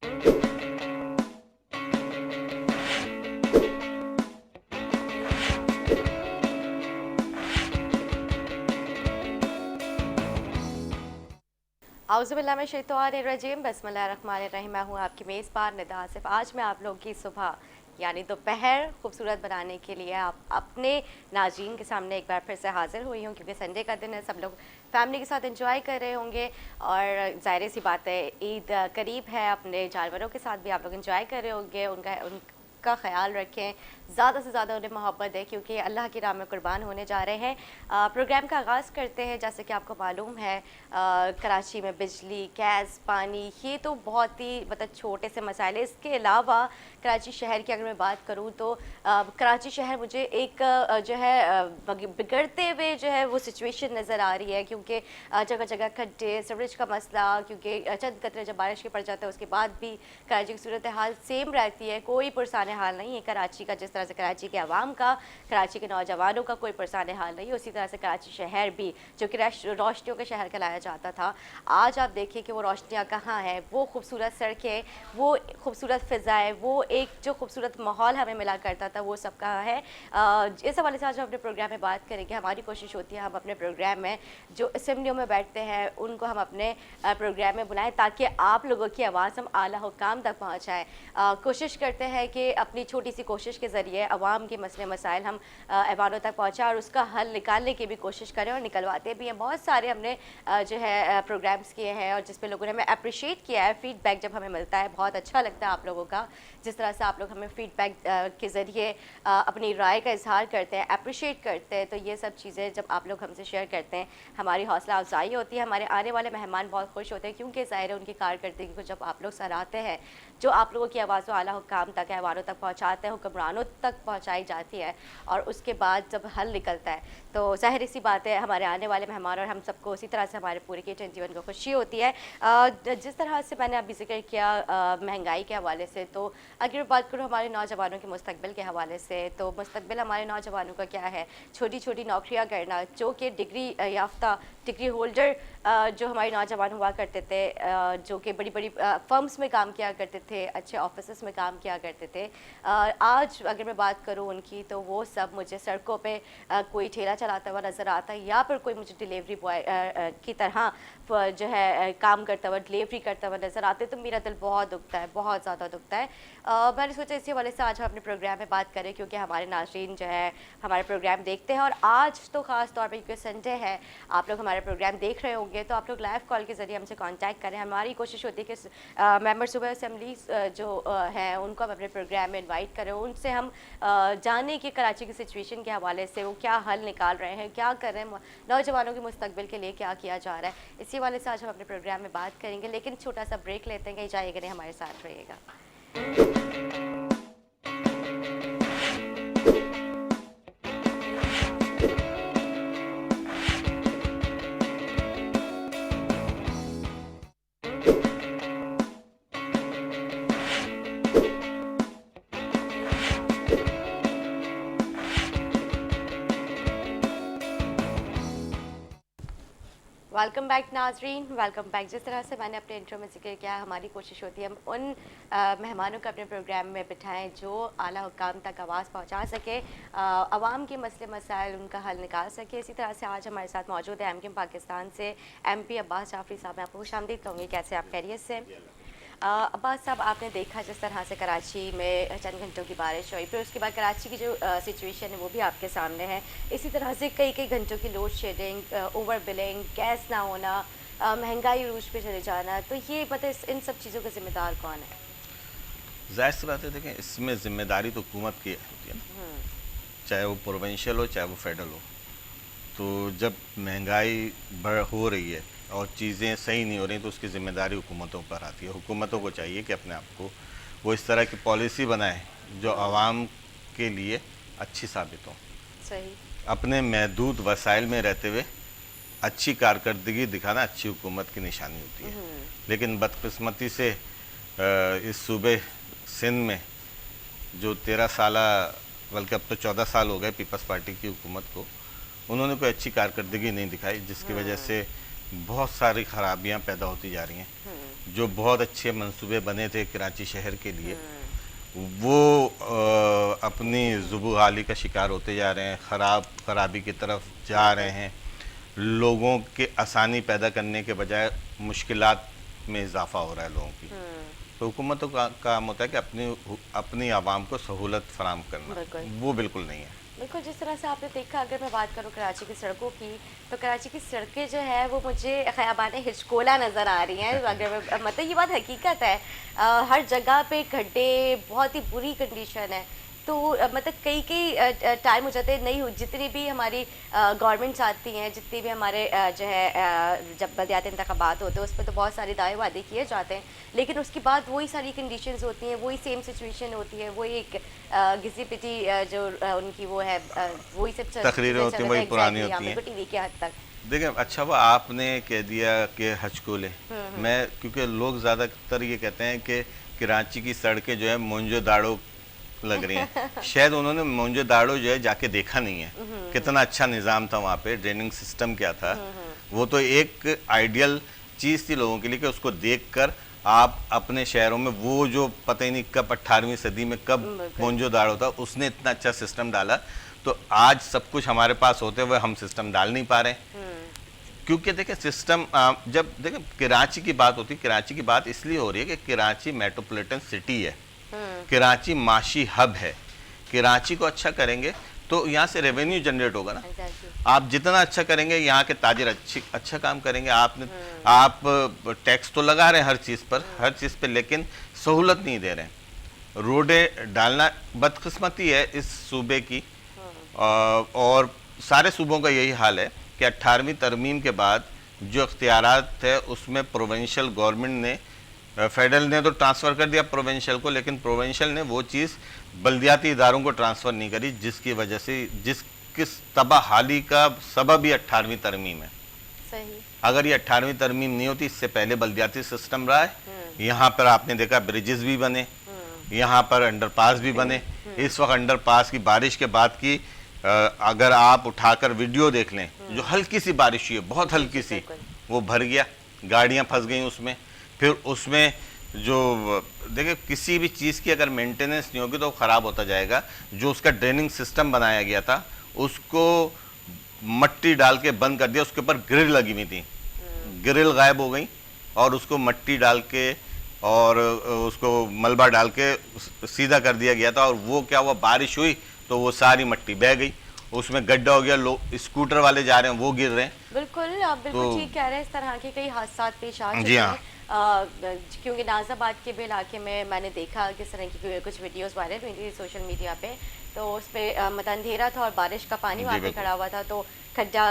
औज़ुबिल्लाहिमिनश्शैतानिर्रजीम बिस्मिल्लाहिर्रहमानिर्रहीम। मैं हूँ आपकी मेज़बान निदा आसिफ। आज मैं आप लोगों की सुबह यानी दोपहर खूबसूरत बनाने के लिए आप अपने नाज़रीन के सामने एक बार फिर से हाज़िर हुई हूँ, क्योंकि संडे का दिन है, सब लोग फैमिली के साथ एंजॉय कर रहे होंगे और ज़ाहिर सी बात है ईद करीब है, अपने जानवरों के साथ भी आप लोग एंजॉय कर रहे होंगे। उनका ख्याल रखें, ज़्यादा से ज़्यादा उन्हें मोहब्बत है, क्योंकि अल्लाह की राह में कुर्बान होने जा रहे हैं। प्रोग्राम का आगाज़ करते हैं। जैसे कि आपको मालूम है कराची में बिजली, गैस, पानी ये तो बहुत ही मतलब छोटे से मसाइल है। इसके अलावा कराची शहर की अगर मैं बात करूँ तो कराची शहर मुझे एक जो है बिगड़ते हुए जो है वो सिचुएशन नज़र आ रही है, क्योंकि जगह जगह खड्डे, सीवरेज का मसला, क्योंकि चंद कतरे जब बारिश के पड़ जाते हैं उसके बाद भी कराची की सूरत हाल सेम रहती है। कोई पुरसान हाल नहीं है कराची का। जिस तरह से कराची के अवाम का, कराची के नौजवानों का कोई पुरसान हाल नहीं है, उसी तरह से कराची शहर भी जो कि रोशनियों के शहर कहलाया जाता था, आज आप देखिए कि वो रोशनियाँ कहाँ हैं। वो खूबसूरत सड़कें, वो खूबसूरत फ़िज़ाएँ, वो एक जो खूबसूरत माहौल हमें मिला करता था, वो सब कहाँ है। इस हवाले से आज हम अपने प्रोग्राम में बात करेंगे। हमारी कोशिश होती है हम अपने प्रोग्राम में जो असम्बलियों में बैठते हैं उनको हम अपने प्रोग्राम में बुलाएं, ताकि आप लोगों की आवाज़ हम आला हुकाम तक पहुँचाएँ। कोशिश करते हैं कि अपनी छोटी सी कोशिश के ज़रिए अवाम के मसले मसाइल हम ऐवानों तक पहुँचाएँ और उसका हल निकालने की भी कोशिश करें, और निकलवाते भी हैं। बहुत सारे हमने जो है प्रोग्राम्स किए हैं और जिस पे लोगों ने हमें अप्रिशिएट किया है। फ़ीडबैक जब हमें मिलता है बहुत अच्छा लगता है आप लोगों का, जिस तरह से आप लोग हमें फ़ीडबैक के ज़रिए अपनी राय का इज़हार करते हैं, अप्रिशिएट करते हैं। तो ये सब चीज़ें जब आप लोग हमसे शेयर करते हैं, हमारी हौसला अफजाई होती है। हमारे आने वाले मेहमान बहुत खुश होते हैं, क्योंकि ज़ाहिर है उनकी कारकर्दगी को जब आप लोग सराहते हैं, जो आप लोगों की आवाज़ को आला हुकाम तक, ऐवानों तक पहुँचाते हैं, हुक्मरानों तक पहुँचाई जाती है, और उसके बाद जब हल निकलता है तो ज़ाहिर सी बात है हमारे आने वाले मेहमान और हम सबको उसी तरह से हमारे पूरे के जीवन को खुशी होती है। जिस तरह से मैंने अभी जिक्र किया महंगाई के हवाले से, तो अगर बात करूँ हमारे नौजवानों के मुस्तकबिल के हवाले से, तो मुस्तकबिल हमारे नौजवानों का क्या है, छोटी छोटी नौकरियाँ करना, जो कि डिग्री याफ्ता, डिग्री होल्डर जो हमारे नौजवान हुआ करते थे, जो कि बड़ी बड़ी फर्म्स में काम किया करते थे, अच्छे ऑफिस में काम किया करते थे, आज अगर मैं बात करूं उनकी, तो वो सब मुझे सड़कों पे कोई ठेला चलाता हुआ नज़र आता है, या फिर कोई मुझे डिलीवरी बॉय की तरह जो है काम करता हुआ, डिलीवरी करता हुआ नज़र आते, तो मेरा दिल बहुत दुखता है, बहुत ज़्यादा दुखता है। मैंने सोचा इसी वाले से आज हम अपने प्रोग्राम में बात करें, क्योंकि हमारे नाज़रीन जो है हमारे प्रोग्राम देखते हैं, और आज तो ख़ास तौर पर क्योंकि संडे है, आप लोग हमारे प्रोग्राम देख रहे होंगे, तो आप लोग लाइव कॉल के ज़रिए हमसे कांटेक्ट करें। हमारी कोशिश होती है कि मेंबर सुबह असम्बलीज जो हैं उनको हम अपने प्रोग्राम में इनवाइट करें, उनसे हम जाने कि कराची की सिचुएशन के हवाले से वो क्या हल निकाल रहे हैं, क्या कर रहे हैं, नौजवानों के मुस्तकबिल के लिए क्या किया जा रहा है। इसी वाले से आज हम अपने प्रोग्राम में बात करेंगे, लेकिन छोटा सा ब्रेक लेते हैं। कहीं जाइएगा नहीं, हमारे साथ रहिएगा। वेलकम बैक नाजरीन, वेलकम बैक। जिस तरह से मैंने अपने इंट्रो में जिक्र किया, हमारी कोशिश होती है हम उन मेहमानों को अपने प्रोग्राम में बिठाएं जो आला हुकाम तक आवाज़ पहुंचा सके, आवाम के मसले मसाइल उनका हल निकाल सके। इसी तरह से आज हमारे साथ मौजूद है एमक्यूएम पाकिस्तान से MP अब्बास जाफरी साहब। मैं आपको खुशामदीद कहूँगी, कैसे आप खैरियत से? अब्बास साहब, आपने देखा जिस तरह से कराची में चंद घंटों की बारिश हुई, फिर उसके बाद कराची की जो सिचुएशन है वो भी आपके सामने है। इसी तरह से कई कई घंटों की load shedding, over billing, gas ना होना, महंगाई रूज पे चले जाना, तो ये इन सब चीज़ों का ज़िम्मेदार कौन है? जाहिर सी बात है, देखें इसमें ज़िम्मेदारी तो हुकूमत की होती है ना, चाहे वो प्रोविंशियल हो चाहे वो फेडरल हो। तो जब महंगाई हो रही है और चीज़ें सही नहीं हो रही, तो उसकी ज़िम्मेदारी हुकूमतों पर आती है। हुकूमतों को चाहिए कि अपने आप को वो इस तरह की पॉलिसी बनाए जो आवाम के लिए अच्छी साबित हो। सही। अपने महदूद वसाइल में रहते हुए अच्छी कारकर्दगी दिखाना अच्छी हुकूमत की निशानी होती है। लेकिन बदकिस्मती से इस सूबे सिंध में जो 13 साल, बल्कि अब तो 14 साल हो गए पीपल्स पार्टी की हुकूमत को, उन्होंने कोई अच्छी कारकर्दगी नहीं दिखाई, जिसकी वजह से बहुत सारी खराबियां पैदा होती जा रही हैं। जो बहुत अच्छे मंसूबे बने थे कराची शहर के लिए, वो अपनी ज़ुबूहाली का शिकार होते जा रहे हैं, खराबी की तरफ जा रहे हैं। लोगों के आसानी पैदा करने के बजाय मुश्किलात में इजाफा हो रहा है लोगों की। तो हुकूमतों का काम होता है कि अपनी आवाम को सहूलत फराम करना, वो बिल्कुल नहीं है। बिल्कुल, जिस तरह से आपने देखा, अगर मैं बात करूँ कराची की सड़कों की, तो कराची की सड़कें जो है वो मुझे ख़याबान हिचकोला नज़र आ रही हैं। अगर मतलब ये बात हकीकत है, हर जगह पे गड्ढे, बहुत ही बुरी कंडीशन है। तो मतलब कई टाइम हो जाते हैं, नहीं जितनी भी हमारी गवर्नमेंट्स आती हैं, जितनी भी हमारे जो है जब बलदियाती इंतखाबात होते हैं उस पर तो बहुत सारे दावे वादे किए जाते हैं, लेकिन उसके बाद वही सारी कंडीशंस होती हैं, वही सेम सिचुएशन होती है, वही एक घिसी पिटी जो उनकी वो है, वही सब तकरीरें होती हैं, वही पुरानी होती हैं टीवी के हद तक। देखिए, अच्छा वो आपने कह दिया कि हचकोले, मैं क्योंकि लोग ज़्यादातर ये कहते हैं कि कराची की सड़कें जो है मोंजो दाड़ो लग रही हैं। शायद उन्होंने मोंजो दाड़ो जो है जाके देखा नहीं है, कितना अच्छा निज़ाम था वहाँ पे, ड्रेनिंग सिस्टम क्या था। वो तो एक आइडियल चीज़ थी लोगों के लिए कि उसको देखकर आप अपने शहरों में, वो जो पता ही नहीं कब 18वीं सदी में कब मोंजो दाड़ो था, उसने इतना अच्छा सिस्टम डाला। तो आज सब कुछ हमारे पास होते हुए हम सिस्टम डाल नहीं पा रहे हैं, क्योंकि देखिए सिस्टम, जब देखिए कराची की बात होती है, कराची की बात इसलिए हो रही है कि कराची मेट्रोपॉलिटन सिटी है, कराची माशी हब है। कराची को अच्छा करेंगे तो यहाँ से रेवेन्यू जनरेट होगा ना। आप जितना अच्छा करेंगे, यहाँ के ताजिर अच्छा काम करेंगे। आप टैक्स तो लगा रहे हैं हर चीज़ पर, लेकिन सहूलत नहीं दे रहे हैं। रोडें डालना बदकिस्मती है इस सूबे की, और सारे सूबों का यही हाल है कि 18वीं तरमीम के बाद जो इख्तियारात है उसमें प्रोविंशियल गवर्नमेंट ने, फेडरल ने तो ट्रांसफ़र कर दिया प्रोविंशियल को, लेकिन प्रोविंशियल ने वो चीज़ बल्दियाती इदारों को ट्रांसफ़र नहीं करी, जिसकी वजह से किस तबाहाली का सबब ही 18वीं तरमीम है। सही। अगर ये 18वीं तरमीम नहीं होती, इससे पहले बल्दियाती सिस्टम रहा है। यहाँ पर आपने देखा ब्रिजेस भी बने, यहाँ पर अंडरपास भी बने। इस वक्त अंडरपास की बारिश के बाद की अगर आप उठाकर वीडियो देख लें, जो हल्की सी बारिश हुई है, बहुत हल्की सी, वो भर गया, गाड़ियाँ फंस गई उसमें। फिर उसमें जो देखिए किसी भी चीज़ की अगर मेंटेनेंस नहीं होगी तो वो ख़राब होता जाएगा। जो उसका ड्रेनिंग सिस्टम बनाया गया था उसको मट्टी डाल के बंद कर दिया, उसके ऊपर ग्रिल लगी हुई थी, ग्रिल गायब हो गई और उसको मट्टी डाल के और उसको मलबा डाल के सीधा कर दिया गया था। और वो क्या हुआ, बारिश हुई तो वो सारी मट्टी बह गई, उसमें गड्ढा हो गया, लोग स्कूटर वाले जा रहे हैं वो गिर रहे हैं। बिल्कुल, आप बिल्कुल ठीक कह रहे हैं। इस तरह के कई हादसा पेश आ चुके हैं, क्योंकि नाज़ाबाद के भी इलाके में मैंने देखा कि इस तरह की कुछ वीडियोस वायरल हुई थी सोशल मीडिया पे। तो उस पर मतलब अंधेरा था और बारिश का पानी वहाँ पे खड़ा हुआ था, तो खड्डा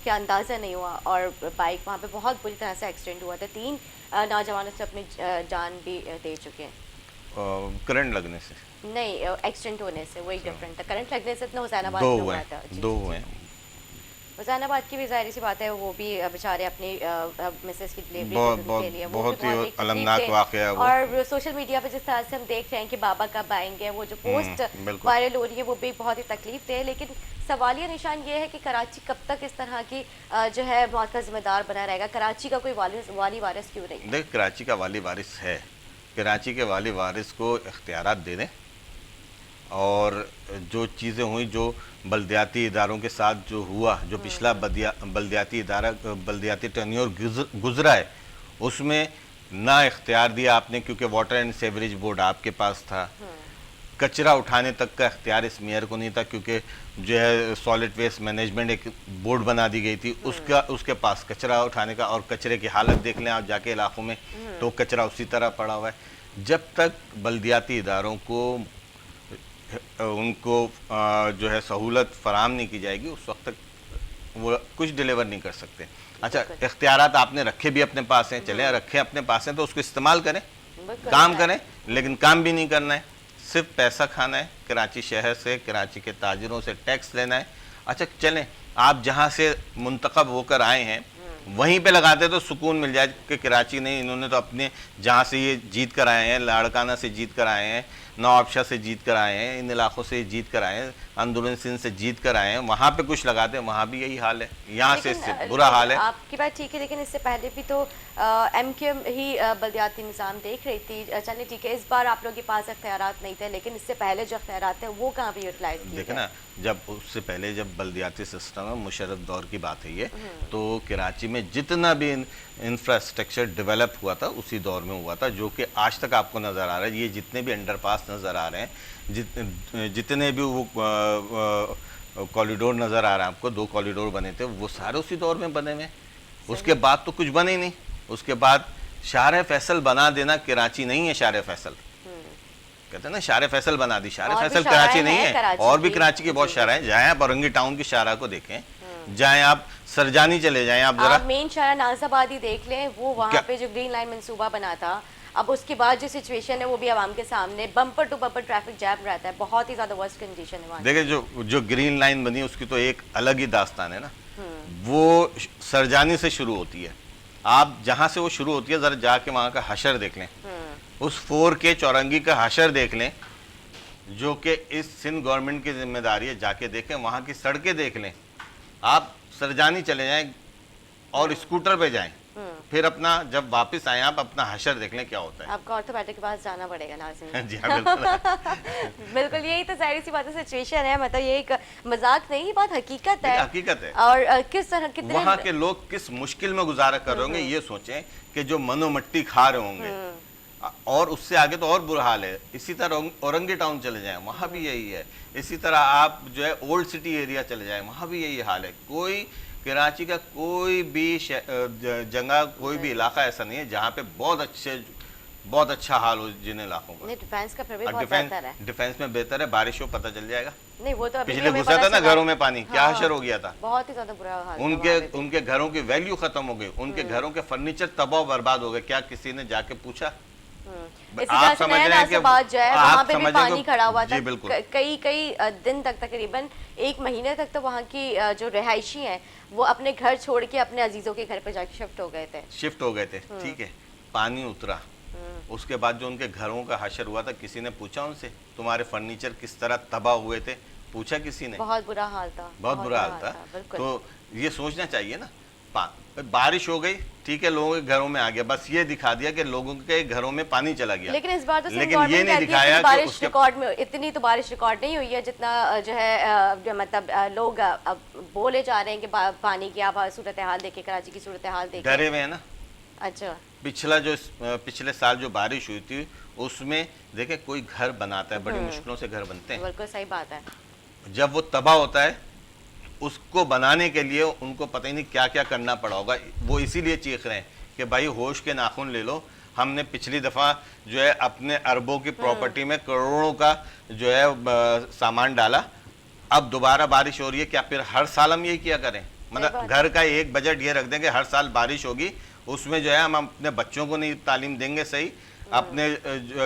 का अंदाज़ा नहीं हुआ और बाइक वहाँ पे बहुत बुरी तरह से एक्सीडेंट हुआ था। 3 नौजवानों से अपनी जान भी दे चुके हैं। करंट लगने से नहीं, एक्सीडेंट होने से, वही डिफरेंट था। करंट लगने से इतना हुसैनाबाद में हुआ था। 2 हुए। हुसैनाबाद की भी ज़ाहिर सी बात है, वो भी बेचारे अपनी मिसेस की डिलीवरी के लिए बहुत ही अलमनाक वाक़या है वो। और सोशल मीडिया पे जिस तरह से हम देख रहे हैं कि बाबा कब आएंगे, वो जो पोस्ट वायरल हो रही है वो भी बहुत ही तकलीफ दे है। लेकिन सवालिया निशान ये है कि कराची कब तक इस तरह की जो है मौत का जिम्मेदार बना रहेगा। कराची का कोई वाली वारिस क्यों नहीं? देख, कराची का वाली वारिस है, कराची के वाली वारिस को इख्तियारात दे दें, और जो चीज़ें हुई, जो बल्दियाती इदारों के साथ जो हुआ, जो पिछला बल्दियाती टर्न्योर गुजरा है, उसमें ना इख्तियार दिया आपने, क्योंकि वाटर एंड सीवरेज बोर्ड आपके पास था। कचरा उठाने तक का इख्तियार इस मेयर को नहीं था, क्योंकि जो है सॉलिड वेस्ट मैनेजमेंट एक बोर्ड बना दी गई थी, उसके पास कचरा उठाने का। और कचरे की हालत देख लें आप जाके इलाकों में, तो कचरा उसी तरह पड़ा हुआ है। जब तक बल्दियाती इदारों को उनको जो है सहूलत फराम नहीं की जाएगी, उस वक्त तक वो कुछ डिलीवर नहीं कर सकते। अच्छा, इख्तियारात आपने रखे भी अपने पास हैं, चले रखे अपने पास हैं तो उसको इस्तेमाल करें, काम करें, लेकिन काम भी नहीं करना है, सिर्फ पैसा खाना है। कराची शहर से, कराची के ताजिरों से टैक्स लेना है। अच्छा चलें, आप जहाँ से मुंतखब होकर आए हैं वहीं पे लगाते तो सुकून मिल जाए कि कराची नहीं, इन्होंने तो अपने जहाँ से ये जीत कर आए हैं, लाड़काना से जीत कर आए हैं, नवाबशाह से जीत कर आए हैं, इन इलाकों से जीत कर आए हैं, आंदोलन सिंध से जीत कर आए हैं, वहाँ पे कुछ लगाते हैं, वहाँ भी यही हाल है, यहाँ से लेकिन बुरा हाल है। आपकी बात ठीक है, लेकिन इससे पहले भी तो MQM ही बलदियाती निज़ाम देख रही थी। चलिए ठीक है, इस बार आप लोगों के पास अख्तियारात नहीं थे, लेकिन इससे पहले जो अख्तियारात थे वो कहाँ पे यूटिलाइज किए देखे ना, जब उससे पहले जब बलदियाती सिस्टम में मुशर्रफ दौर की बात है ये, तो कराची में जितना भी इंफ्रास्ट्रक्चर डेवलप हुआ था उसी दौर में हुआ था, जो कि आज तक आपको नज़र आ रहा है। ये जितने भी अंडरपास नज़र आ रहे हैं, जितने भी वो कॉरिडोर नज़र आ रहा है आपको, 2 कॉरिडोर बने थे, वो सारे उसी दौर में बने हुए। उसके बाद तो कुछ बने ही नहीं। उसके बाद शार फैसल बना देना कराची नहीं है। शार फैसल कहते हैं ना, शार फैसल बना दी। शार फैसल कराची नहीं है, और भी कराची की बहुत शारा है। जाए आप औरंगी टाउन की शारा को देखें, जाए आप सरजानी चले जाएं, आप जरा मेन शारा नाज़ाबाद ही देख लें, वो वहाँ पे जो ग्रीन लाइन मंसूबा बना था, अब उसके बाद जो सिचुएशन है वो भी आवाम के सामने, bumper to bumper traffic jam रहता है, बहुत ही ज्यादा वर्स्ट कंडीशन है वहाँ। देखिए, जो ग्रीन लाइन बनी उसकी तो एक अलग ही दास्तान है ना। वो सरजानी से शुरू होती है। आप जहां से वो शुरू होती है, जरा जाके वहां का हशर देख लें, उस 4K चौरंगी का हशर देख लें, जो कि इस सिंध गवर्नमेंट की जिम्मेदारी है। जाके देखें, वहां की सड़कें देख लें। आप सरजानी चले जाएं और स्कूटर पे जाएं, फिर अपना जब वापस आए आप अपना हशर देख लें क्या होता है। आपको ऑर्थोपेडिक के पास जाना पड़ेगा नाज़रीन। जी हाँ, बिल्कुल। बिल्कुल, यही तो जाहिर सी बात है, सिचुएशन है। मतलब ये एक मजाक नहीं, ये बात हकीकत है। हकीकत है। और किस तरह कितने वहाँ के लोग किस मुश्किल में गुजारा कर रहे होंगे, ये सोचें कि जो मनो मट्टी खा रहे होंगे। और उससे आगे तो और बुरा हाल है। इसी तरह औरंगी टाउन चले जाएं, वहाँ भी यही है। इसी तरह आप जो है ओल्ड सिटी एरिया चले जाएं, वहाँ भी यही हाल है। कोई कराची का कोई भी जगह, कोई भी इलाका ऐसा नहीं है जहाँ पे बहुत अच्छा हाल हो जिन इलाकों का। डिफेंस का फिर भी बहुत बेहतर है। डिफेंस में बेहतर है, बारिश हो पता चल जाएगा। नहीं, वो तो अभी पिछले घुसा था ना घरों में पानी, क्या हशर हो गया था। बहुत ही ज्यादा बुरा हाल। उनके घरों की वैल्यू खत्म हो गई, उनके घरों के फर्नीचर तबाह बर्बाद हो गए। क्या किसी ने जाके पूछा? आप समझ रहे हैं कि वहाँ पे भी पानी खड़ा हुआ था कई दिन तक, तकरीबन 1 महीने तक। तो वहाँ की जो रिहायशी हैं वो अपने घर छोड़ के अपने अजीजों के घर पे जाके शिफ्ट हो गए थे। ठीक है, पानी उतरा, उसके बाद जो उनके घरों का हशर हुआ था, किसी ने पूछा उनसे तुम्हारे फर्नीचर किस तरह तबाह हुए थे? पूछा किसी ने? बहुत बुरा हाल था, बहुत बुरा हाल था। तो ये सोचना चाहिए ना, बारिश हो गई, ठीक है, लोगों के घरों में आ गया, बस ये दिखा दिया कि लोगों के घरों में पानी चला गया। लेकिन इस बार तो ये नहीं दिखाया कि बारिश रिकॉर्ड में इतनी तो बारिश रिकॉर्ड नहीं हुई है जितना जो है मतलब लोग बोले जा रहे हैं कि पानी की आप सूरत हाल देखे, कराची की सूरत हाल देखे, डरे हुए हैं ना। अच्छा, पिछले साल जो बारिश हुई थी उसमें देखे कोई घर बनाता है, बड़ी मुश्किलों से घर बनते हैं। बिल्कुल सही बात है। जब वो तबाह होता है, उसको बनाने के लिए उनको पता ही नहीं क्या क्या करना पड़ा होगा। वो इसीलिए चीख रहे हैं कि भाई होश के नाखून ले लो। हमने पिछली दफ़ा जो है अपने अरबों की प्रॉपर्टी में करोड़ों का जो है सामान डाला, अब दोबारा बारिश हो रही है, क्या फिर हर साल हम यही किया करें? मतलब घर का एक बजट ये रख दें कि हर साल बारिश होगी, उसमें जो है हम अपने बच्चों को नहीं तालीम देंगे सही, अपने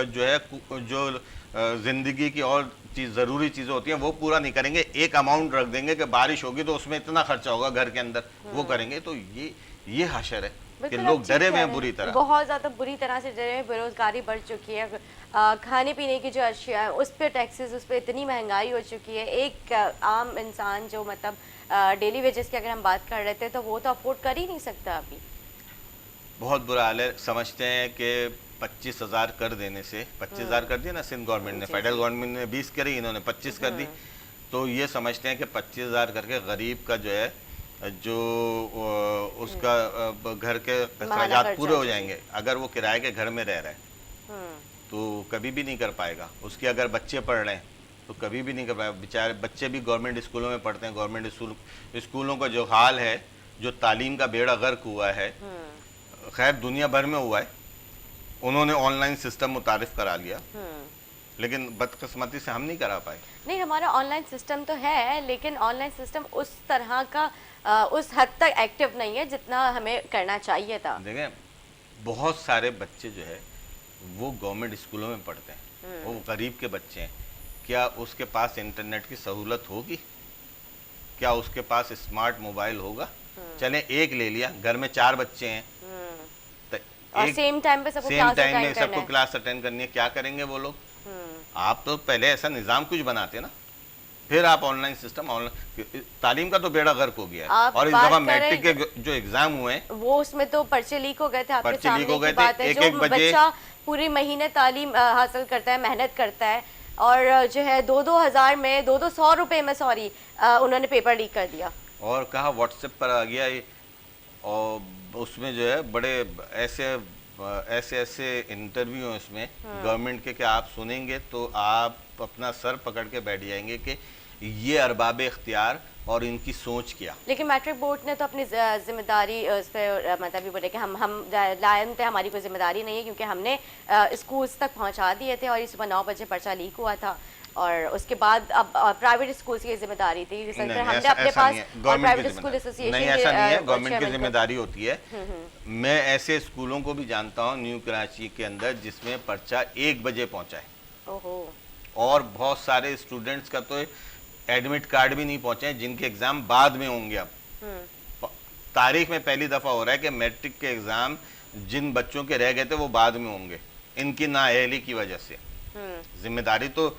जो है जो ज़िंदगी की और ज़रूरी चीज़ें होती हैं वो पूरा नहीं करेंगे। एक अमाउंट रख देंगे कि बारिश होगी तो उसमें इतना खर्चा होगा घर के अंदर, वो करेंगे। तो ये हशर है कि लोग डरे हुए हैं बुरी तरह, बहुत ज़्यादा बुरी तरह से डरे हैं। बेरोजगारी बढ़ चुकी है, खाने पीने की जो अशिया है उस पर टैक्सेस, उस पर इतनी महंगाई हो चुकी है। एक आम इंसान जो मतलब डेली वेजेस की अगर हम बात कर रहे थे तो वो तो अफोर्ड कर ही नहीं सकता अभी। बहुत बुरा हाल है। समझते हैं कि 25,000 कर देने से, 25,000 कर दिया ना सिंध गवर्नमेंट ने, फेडरल गवर्नमेंट ने 20 करी, इन्होंने 25 कर दी। तो ये समझते हैं कि 25,000 करके गरीब का जो है जो उसका घर के खर्चात पूरे हो जाएंगे। अगर वो किराए के घर में रह रहा है तो कभी भी नहीं कर पाएगा। उसके अगर बच्चे पढ़ रहे हैं तो कभी भी नहीं कर पाएगा। बेचारे बच्चे भी गवर्नमेंट स्कूलों में पढ़ते हैं। गवर्नमेंट स्कूलों का जो हाल है, जो तालीम का बेड़ा गर्क हुआ है, खैर दुनिया भर में हुआ है, उन्होंने ऑनलाइन सिस्टम मुतारिफ करा लिया, लेकिन बदकिस्मती से हम नहीं करा पाए। नहीं, हमारा ऑनलाइन सिस्टम तो है, लेकिन ऑनलाइन सिस्टम उस तरह का उस हद तक एक्टिव नहीं है जितना हमें करना चाहिए था। देखें, बहुत सारे बच्चे जो है वो गवर्नमेंट स्कूलों में पढ़ते हैं, वो गरीब के बच्चे हैं। क्या उसके पास इंटरनेट की सहूलत होगी? क्या उसके पास स्मार्ट मोबाइल होगा? चले एक ले लिया, घर में 4 बच्चे हैं, और सेम टाइम पे सबको क्लास अटेंड करनी है, क्या करेंगे वो लोग? आप तो पहले ऐसा निज़ाम कुछ बनाते ना फिर आप ऑनलाइन सिस्टम, ऑनलाइन तालीम का तो बेड़ा गर्क हो गया है। आप और इस बात दफा कर मैट्रिक रहे के जो एग्जाम हुए हैं वो उसमें तो पर्चे लीक हो गए थे, आपके पर्चे लीक सामने हो गए की थे, बात है। एक जो एक बजे बच्चा पूरे महीने तालीम हासिल करता है, मेहनत करता है, और जो है 2-2 हज़ार में 200 रुपए में, सॉरी, उन्होंने पेपर लीक कर दिया। और कहा व्हाट्सएप पर आ गया ये, और उसमें जो है बड़े ऐसे ऐसे इंटरव्यू हैं उसमें गवर्नमेंट के कि आप सुनेंगे तो आप अपना सर पकड़ के बैठ जाएंगे कि ये अरबाब इख्तियार और इनकी सोच क्या। लेकिन मैट्रिक बोर्ड ने तो अपनी जिम्मेदारी उस पर मतलब भी बोले कि हम लायन थे, हमारी कोई जिम्मेदारी नहीं है, क्योंकि हमने स्कूल्स तक पहुंचा दिए थे और ये सुबह 9 बजे पर्चा लीक हुआ था। और उसके बाद अब प्राइवेट स्कूल्स की जिम्मेदारी थी, नहीं, हमने ऐसा, अपने ऐसा पास नहीं है, और गवर्नमेंट प्राइवेट की स्कूल जिम्मेदारी एसोसिएशन नहीं, ऐसा नहीं है, गवर्नमेंट की जिम्मेदारी होती है। मैं ऐसे स्कूलों को भी जानता हूँ न्यू कराची के अंदर जिसमें पर्चा 1 बजे पहुंचा है। ओहो। और बहुत सारे स्टूडेंट्स का तो एडमिट कार्ड भी नहीं पहुंचे हैं, जिनके एग्जाम बाद में होंगे। अब तारीख में पहली दफा हो रहा है कि मैट्रिक के एग्जाम जिन बच्चों के रह गए थे वो बाद में होंगे, इनकी नाअहली की वजह से। जिम्मेदारी तो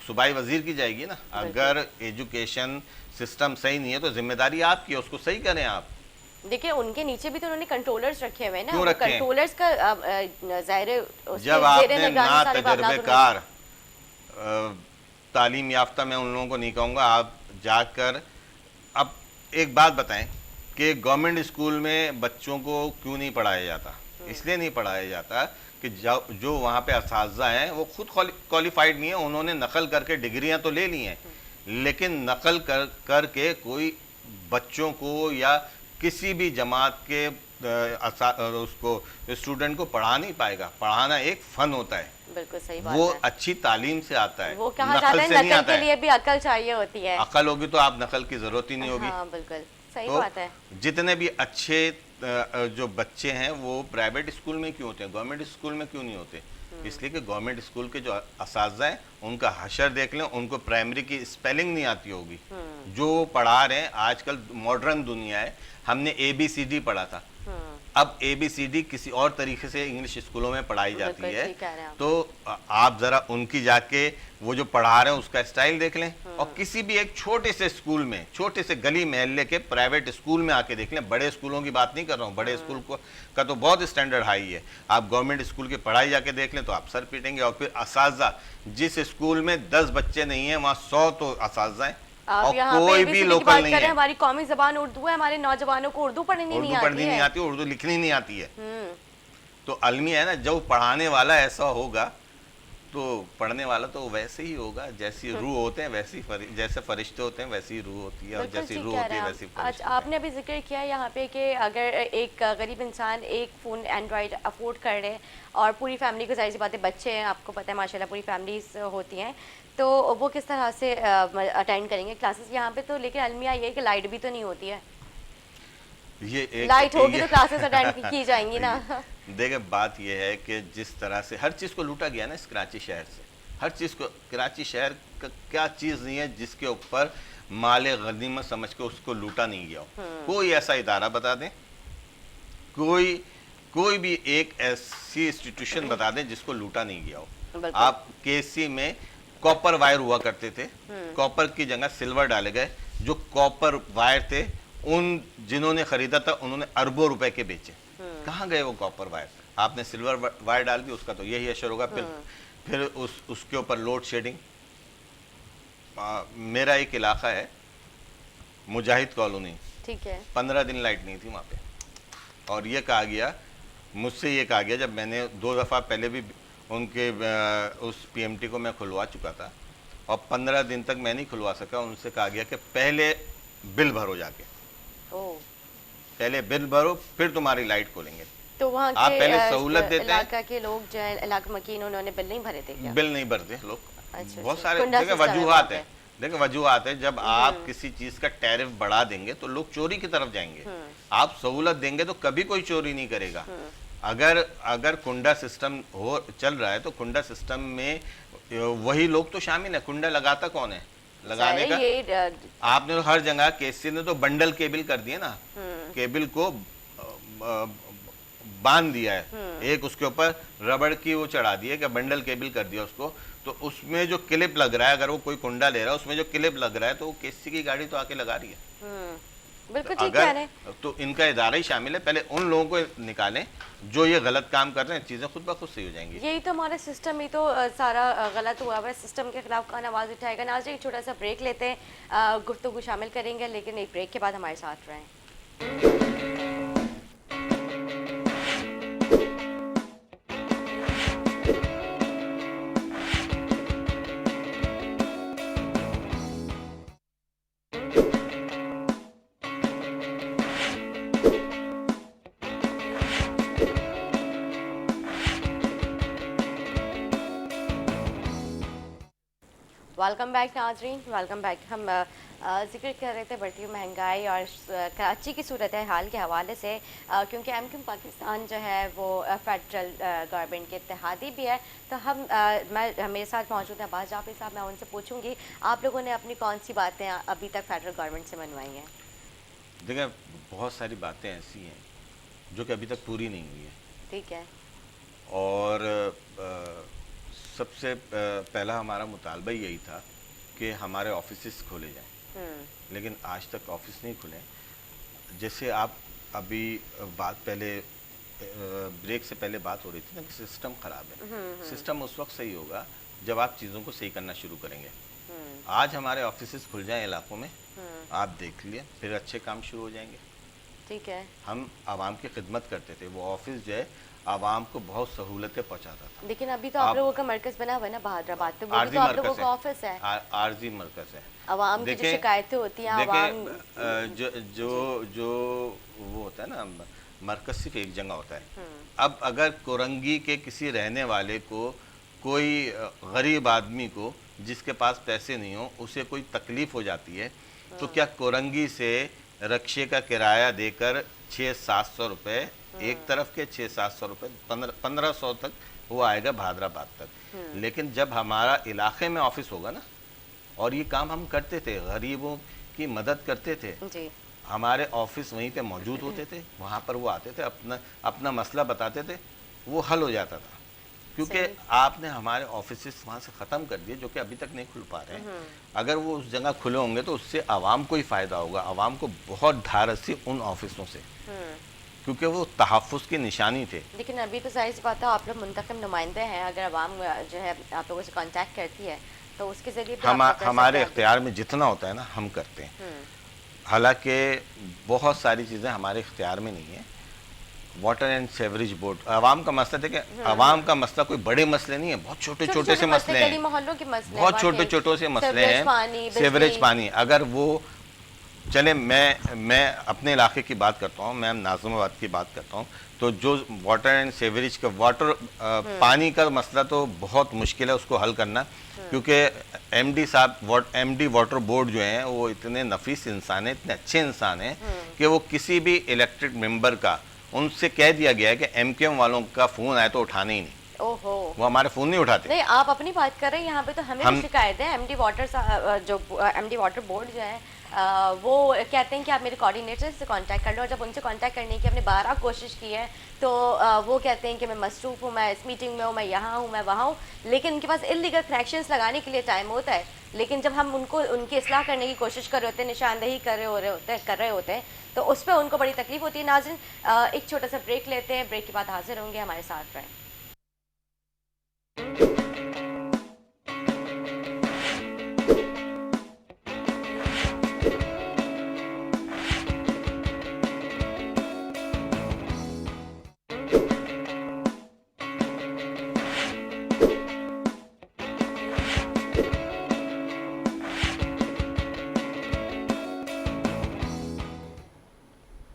सूबाई वजीर की जाएगी ना। अगर एजुकेशन सिस्टम सही नहीं है तो जिम्मेदारी आपकी है, उसको सही करें आप। देखिए उनके नीचे भी तो उन्होंने कंट्रोलर्स रखे हुए हैं ना, क्यों रखे हैं? कंट्रोलर्स का ज़ाहिर जब आपने ना तजर्बेकार तालीम याफ्ता, मैं उन लोगों को नहीं कहूँगा, आप जाकर अब एक बात बताएं कि गवर्नमेंट स्कूल में बच्चों को क्यों नहीं पढ़ाया जाता। इसलिए नहीं पढ़ाया जाता कि जो वहाँ पे असातिज़ा हैं वो खुद क्वालिफाइड नहीं है। उन्होंने नकल करके डिग्रियाँ तो ले ली हैं, लेकिन नकल करके कोई बच्चों को या किसी भी जमात के उसको स्टूडेंट को पढ़ा नहीं पाएगा। पढ़ाना एक फ़न होता है, बिल्कुल सही बात वो है। अच्छी तालीम से आता है, वो कहा जाता है नकल के लिए भी अकल चाहिए होती है। अकल होगी तो आप नकल की जरूरत ही नहीं होगी। हाँ, बिल्कुल सही तो बात है। जितने भी अच्छे जो बच्चे हैं वो प्राइवेट स्कूल में क्यों होते हैं, गवर्नमेंट स्कूल में क्यों नहीं होते? इसलिए कि गवर्नमेंट स्कूल के जो असातिज़ा हैं उनका हशर देख लें, उनको प्राइमरी की स्पेलिंग नहीं आती होगी। जो पढ़ा रहे हैं, आजकल मॉडर्न दुनिया है, हमने ABCD पढ़ा था, अब ABCD किसी और तरीके से इंग्लिश स्कूलों में पढ़ाई जाती है। तो आप जरा उनकी जाके वो जो पढ़ा रहे हैं उसका स्टाइल देख लें, और किसी भी एक छोटे से स्कूल में, छोटे से गली मोहल्ले के प्राइवेट स्कूल में आके देख लें। बड़े स्कूलों की बात नहीं कर रहा हूँ, बड़े स्कूल का तो बहुत स्टैंडर्ड हाई है। आप गवर्नमेंट स्कूल की पढ़ाई जाके देख लें तो आप सर पीटेंगे। और फिर असातिज़ा, जिस स्कूल में 10 बच्चे नहीं है वहाँ 100 तो असातिज़ा हैं, और कोई भी लोकल नहीं है। हमारी कौमी जबान उर्दू है, हमारे नौजवानों को उर्दू पढ़नी नहीं आती, उर्दू लिखनी नहीं आती है। तो अलमिया है ना, जब पढ़ाने वाला ऐसा होगा तो पढ़ने वाला तो वैसे ही होगा। जैसी रूह होते हैं वैसी जैसे फरिश्ते होते हैं वैसी रूह होती है, और जैसी रूह होती है वैसी फरिश्ते। आपने अभी जिक्र किया यहाँ पे कि अगर एक गरीब इंसान एक फ़ोन एंड्रॉयड अफोर्ड कर ले और पूरी फैमिली को, जाहिर सी बात है बच्चे हैं, आपको पता है माशाल्लाह पूरी फैमिलीज होती हैं, तो वो किस तरह से अटेंड करेंगे क्लासेस यहाँ पे? तो लेकिन अलमिया ये कि लाइट भी तो नहीं होती है। ये एक लाइट होगी तो क्लासेस अटेंड की जाएंगी ना। देखिए बात यह है कि जिस तरह से हर चीज़ को लूटा गया ना इस कराची शहर से, हर चीज़ को, कराची शहर का क्या चीज़ नहीं है जिसके ऊपर माले गनीमत समझ के उसको लूटा नहीं गया हो। कोई ऐसा इदारा बता दें, कोई भी एक ऐसी इंस्टीट्यूशन बता दें जिसको लूटा नहीं गया हो। आप KC में कॉपर वायर हुआ करते थे, कॉपर की जगह सिल्वर डाले गए। जो कॉपर वायर थे उन जिन्होंने खरीदा था उन्होंने अरबों रुपए के बेचे। कहाँ गए वो कॉपर वायर? आपने सिल्वर वायर डाल दी, उसका तो यही असर होगा। फिर उसके ऊपर लोड शेडिंग। मेरा एक इलाका है मुजाहिद कॉलोनी, ठीक है, 15 दिन लाइट नहीं थी वहाँ पे, और ये कहा गया मुझसे, ये कहा गया जब मैंने 2 दफ़ा पहले भी उनके उस PMT को मैं खुलवा चुका था और 15 दिन तक मैं नहीं खुलवा सका। उनसे कहा गया कि पहले बिल भरो, जाके पहले बिल भरो फिर तुम्हारी लाइट खोलेंगे। तो वहाँ आप पहले सहूलत देते हैं। इलाका के लोग जो है, इलाका मकीन, उन्होंने बिल नहीं भरे थे क्या? बिल नहीं भरते लोग। अच्छा, बहुत सारे देखिए वजूहात है, देखिए वजूहात है। जब आप किसी चीज का टैरिफ बढ़ा देंगे तो लोग चोरी की तरफ जाएंगे। आप सहूलत देंगे तो कभी कोई चोरी नहीं करेगा। अगर कुंडा सिस्टम चल रहा है तो कुंडा सिस्टम में वही लोग तो शामिल है। कुंडा लगाता कौन है? लगाने का आपने तो हर जगह, KC ने तो बंडल केबल कर दिए ना, केबल को बांध दिया है, एक उसके ऊपर रबड़ की वो चढ़ा दी है कि बंडल केबल कर दिया उसको। तो उसमें जो क्लिप लग रहा है, अगर वो कोई कुंडा ले रहा है उसमें जो क्लिप लग रहा है, तो वो किसी की गाड़ी तो आके लगा रही है। बिल्कुल तो ठीक कह रहे हैं। अगर तो इनका इदारा ही शामिल है, पहले उन लोगों को निकालें जो ये गलत काम कर रहे हैं, चीज़ें खुद ब खुद सही हो जाएंगी। यही तो हमारा सिस्टम ही तो सारा गलत हुआ हुआ है। सिस्टम के खिलाफ कौन आवाज़ उठाएगा। नाज़रीन एक छोटा सा ब्रेक लेते हैं, गुफ्तगू शामिल करेंगे, लेकिन एक ब्रेक के बाद हमारे साथ रहें। वेलकम बैक नाजरीन, वेलकम बैक। हम जिक्र कर रहे थे बढ़ती हुई महंगाई और कराची की सूरत हाल के हवाले से, क्योंकि एमक्यूएम पाकिस्तान जो है वो फेडरल गवर्नमेंट के इत्तेहादी भी है। तो हम मेरे साथ मौजूद हैं अब्बास जाफरी साहब। मैं उनसे पूछूंगी आप लोगों ने अपनी कौन सी बातें अभी तक फेडरल गवर्नमेंट से मनवाई हैं। देखिए, बहुत सारी बातें ऐसी हैं जो कि अभी तक पूरी नहीं हुई है। ठीक है। और सबसे पहला हमारा मुतालबा यही था कि हमारे ऑफिस खोले जाएं, लेकिन आज तक ऑफिस नहीं खुले। जैसे आप अभी बात पहले ब्रेक से पहले बात हो रही थी ना कि सिस्टम ख़राब है। सिस्टम उस वक्त सही होगा जब आप चीज़ों को सही करना शुरू करेंगे। आज हमारे ऑफिस खुल जाएं इलाकों में, आप देख लिए, फिर अच्छे काम शुरू हो जाएंगे। ठीक है। हम आवाम की खिदमत करते थे, वो ऑफिस जो है आवाम को बहुत सहूलतें पहुंचाता था। लेकिन अभी तो आप लोगों का मरकज बना हुआ है ना बहादुराबाद, तो वो भी तो आप लोगों का ऑफिस है, आरजी मरकज है। आवाम की जो शिकायतें होती हैं, आवाम जो वो होता है ना, मरकज सिर्फ एक जगह होता है। अब अगर कोरंगी के किसी रहने वाले को, कोई गरीब आदमी को जिसके पास पैसे नहीं हो, उसे कोई तकलीफ हो जाती है, तो क्या कोरंगी से रक्शे का किराया देकर 600-700 रुपये एक तरफ के, 600-700 रुपये, 1500 तक वो आएगा भादराबाद तक। लेकिन जब हमारा इलाके में ऑफिस होगा ना, और ये काम हम करते थे, गरीबों की मदद करते थे जी। हमारे ऑफिस वहीं पे मौजूद होते थे, वहाँ पर वो आते थे, अपना मसला बताते थे, वो हल हो जाता था। क्योंकि आपने हमारे ऑफिस वहाँ से ख़त्म कर दिए जो कि अभी तक नहीं खुल पा रहे हैं। अगर वो उस जगह खुले होंगे तो उससे आवाम को ही फ़ायदा होगा, आवाम को बहुत ढारस थी उन ऑफिसों से, क्योंकि वो तहफ़्फ़ुज़ की निशानी थे। लेकिन अभी तो ज़ाहिर सी बात है आप लोग मुंतखब नुमाइंदे हैं, अगर आवाम जो है आप लोगों से कांटेक्ट करती है तो उसके ज़रिए हमारे इख्तियार में जितना होता है ना हम करते हैं। हालांकि बहुत सारी चीज़ें हमारे इख्तियार में नहीं है। वाटर एंड सेवरेज बोर्ड, आवाम का मसला, देखिए आवाम का मसला कोई बड़े मसले नहीं है, बहुत छोटे छोटे से मसले हैं, बहुत छोटे छोटे से मसले हैं। सेवरेज पानी, अगर वो चले, मैं अपने इलाके की बात करता हूँ, मैं नाज़िमाबाद की बात करता हूँ, तो जो वाटर एंड सेवरेज का पानी का मसला तो बहुत मुश्किल है उसको हल करना, क्योंकि एमडी साहब, एमडी वाटर बोर्ड जो हैं वो इतने नफीस इंसान हैं, इतने अच्छे इंसान हैं कि वो किसी भी इलेक्टेड मेंबर का, उनसे कह दिया गया है कि एमक्यूएम वालों का फ़ोन आए तो उठाने ही नहीं। ओहो, वो हमारे फ़ोन नहीं उठाते। नहीं, आप अपनी बात कर रहे हैं, यहाँ पे तो हमें भी शिकायत है। एमडी वाटर बोर्ड जो है वो कहते हैं कि आप मेरे कोऑर्डिनेटर से कांटेक्ट कर लो, और जब उनसे कांटेक्ट करने की हमने 12 कोशिश की है तो वो कहते हैं कि मैं मसरूफ़ हूँ, मैं इस मीटिंग में हूँ, मैं यहाँ हूँ, मैं वहाँ हूँ। लेकिन उनके पास इल्लीगल कनेक्शंस लगाने के लिए टाइम होता है, लेकिन जब हम उनको उनकी इस्लाह करने की कोशिश कर रहे होते हैं, निशानदेही कर रहे होते हैं तो उस पर उनको बड़ी तकलीफ होती है। नाज़रीन एक छोटा सा ब्रेक लेते हैं, ब्रेक के बाद हाजिर होंगे, हमारे साथ रहें।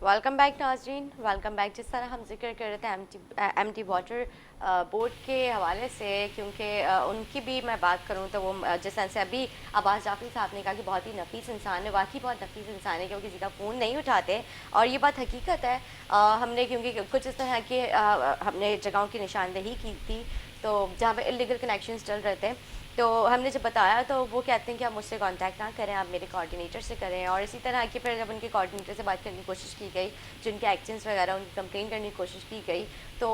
वेलकम बैक नाज़रीन, वेलकम बैक। जिस तरह हम जिक्र कर रहे थे एमडी वाटर बोर्ड के हवाले से, क्योंकि उनकी भी मैं बात करूं तो वो जिस तरह से अभी अब्बास जाफरी साहब ने कहा कि बहुत ही नफीस इंसान है, वाकई बहुत नफीस इंसान है, क्योंकि किसी का फ़ोन नहीं उठाते, और ये बात हकीकत है। हमने क्योंकि कुछ इस तरह के हमने जगहों की निशानदेही की थी तो जहाँ पे इलीगल कनेक्शंस चल रहे थे, तो हमने जब बताया तो वो कहते हैं कि आप मुझसे कांटेक्ट ना करें, आप मेरे कोऑर्डिनेटर से करें। और इसी तरह की फिर जब उनके कोऑर्डिनेटर से बात करने की कोशिश की गई, जिनके एक्शंस वगैरह उनकी कंप्लेन करने की कोशिश की गई, तो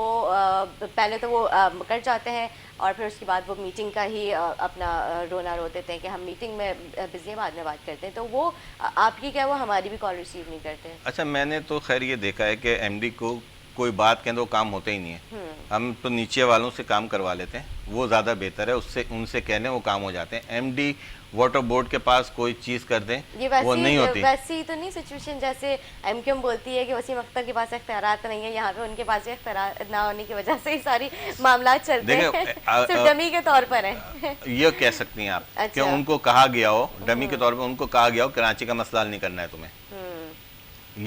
पहले तो वो मुकर जाते हैं और फिर उसके बाद वो मीटिंग का ही अपना रोना रो देते हैं कि हम मीटिंग में बिजी हैं, बाद में बात करते हैं। तो वो आपकी क्या, वो हमारी भी कॉल रिसीव नहीं करते। अच्छा, मैंने तो खैर ये देखा है कि एमडी को कोई बात कहें तो काम होता ही नहीं है। हम तो नीचे वालों से काम करवा लेते हैं, वो ज़्यादा बेहतर है, उससे उनसे कह लें वो काम हो जाते हैं। एमडी वाटर बोर्ड के पास कोई चीज़ कर दें ये वो नहीं होती। वैसी तो नहीं सिचुएशन जैसे एमक्यूएम बोलती है कि वसीम अख्तर के पास इख्तियारात नहीं है, यहाँ पे उनके पास भी इख्तियारात ना होने की वजह से ही सारी मामला चलते हैं। सिर्फ डमी के तौर पर है। ये कह सकती हैं आप कि अच्छा। उनको कहा गया हो, डमी के तौर पे उनको कहा गया हो कराची का मसला हल नहीं करना है तुम्हें।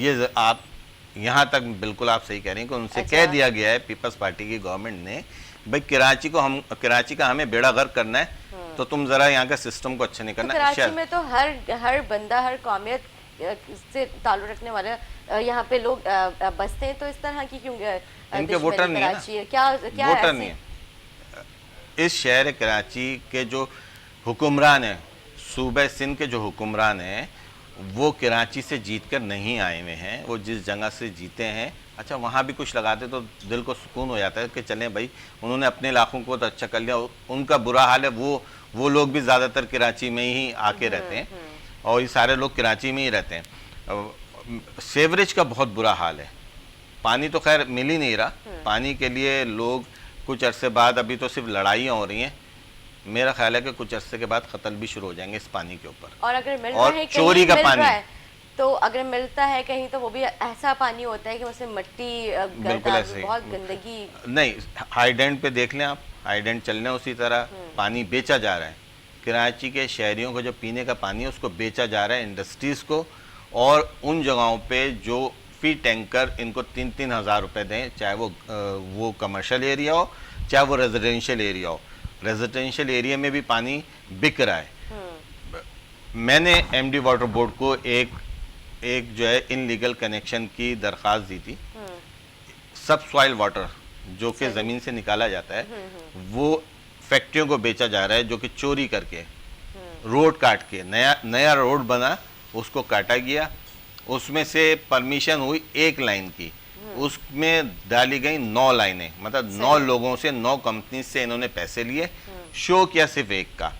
ये आप यहाँ तक बिल्कुल आप सही कह रही हैं कि उनसे अच्छा। कह दिया गया है पीपल्स पार्टी की गवर्नमेंट ने, भाई कराची का हमें बेड़ा गर्क करना है, तो तुम जरा यहाँ का सिस्टम को अच्छा नहीं तो करना। कराची में तो हर बंदा, हर कौमियत से ताल्लुक रखने वाले यहाँ पे लोग बसते हैं, तो इस तरह की क्यों इनके वोटर नहीं है ना, क्या वोटर ऐसे? नहीं है। इस शहर कराची के जो हुक्मरान हैं, सूबे सिंध के जो हुक्मरान हैं, वो कराची से जीत कर नहीं आए हुए हैं। वो जिस जगह से जीते हैं, अच्छा वहाँ भी कुछ लगाते तो दिल को सुकून हो जाता है कि चलें भाई, उन्होंने अपने इलाकों को तो अच्छा कर लिया। उनका बुरा हाल है, वो लोग भी ज़्यादातर कराची में ही आके रहते हैं और ये सारे लोग कराची में ही रहते हैं। सेवरेज का बहुत बुरा हाल है, पानी तो खैर मिल ही नहीं रहा। पानी के लिए लोग कुछ अरसे बाद, अभी तो सिर्फ लड़ाइयाँ हो रही हैं, मेरा ख्याल है कि कुछ अरसे के बाद कत्ल भी शुरू हो जाएंगे इस पानी के ऊपर। और अगर मिल और रहा है, चोरी का पानी, तो अगर मिलता है कहीं तो वो भी ऐसा पानी होता है कि उसमें मिट्टी, बिल्कुल ऐसे ही, बहुत गंदगी। नहीं, हाईडेंट पे देख लें आप, हाईडेंट चल रहे हैं उसी तरह पानी बेचा जा रहा है। कराची के शहरियों को जो पीने का पानी है उसको बेचा जा रहा है इंडस्ट्रीज़ को, और उन जगहों पे जो फी टैंकर इनको 3-3 हज़ार रुपये दें, चाहे वो कमर्शियल एरिया हो चाहे वो रेजिडेंशियल एरिया हो। रेजिडेंशियल एरिया में भी पानी बिक रहा है। मैंने एमडी वाटर बोर्ड को एक जो है इनलीगल कनेक्शन की दरख्वास्त दी थी। सब सॉइल वाटर जो कि ज़मीन से निकाला जाता है, वो फैक्ट्रियों को बेचा जा रहा है, जो कि चोरी करके रोड काट के, नया रोड बना, उसको काटा गया, उसमें से परमिशन हुई 1 लाइन की, उसमें डाली गई 9 लाइनें, मतलब 9 लोगों से, 9 कंपनी से इन्होंने पैसे लिए, शो किया सिर्फ एक का,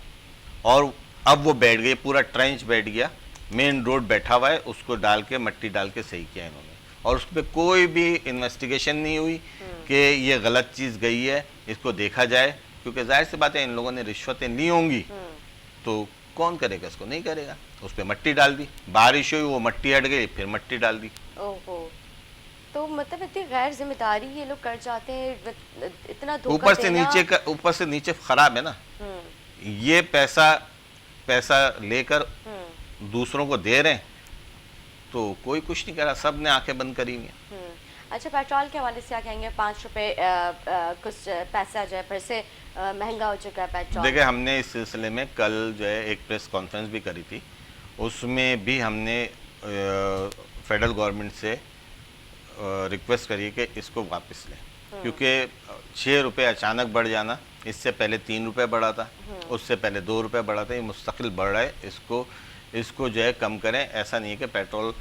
और अब वो बैठ गई, पूरा ट्रेंच बैठ गया, मेन रोड बैठा हुआ है, उसको डाल के, मट्टी डाल के सही किया इन्होंने, और उस पर कोई भी इन्वेस्टिगेशन नहीं हुई कि ये गलत चीज़ गई है, इसको देखा जाए, क्योंकि जाहिर सी बात है इन लोगों ने रिश्वतें ली होंगी, तो कौन करेगा इसको, नहीं करेगा। उस पर मट्टी डाल दी, बारिश हुई, वो मट्टी हट गई, फिर मट्टी डाल दी। ओहो, तो मतलब इतनी गैर जिम्मेदारी ये लोग कर जाते हैं, इतना धोखा ऊपर से नीचे खराब है ना। ये पैसा लेकर दूसरों को दे रहे हैं, तो कोई कुछ नहीं कर रहा, सब ने आंखें बंद करी हुई हैं। अच्छा, पेट्रोल के हवाले से क्या कहेंगे? 5 रुपए कुछ पैसा जो है फिर से महंगा हो चुका है पेट्रोल। देखिए, हमने इस सिलसिले में कल जो है एक प्रेस कॉन्फ्रेंस भी करी थी, उसमें भी हमने फेडरल गवर्नमेंट से रिक्वेस्ट करी कि इसको वापस लें, क्योंकि 6 रुपये अचानक बढ़ जाना, इससे पहले 3 रुपये बढ़ा था, उससे पहले 2 रुपये बढ़ा था, ये मुस्तकिल बढ़ रहा है, इसको जो है कम करें। ऐसा नहीं है कि पेट्रोल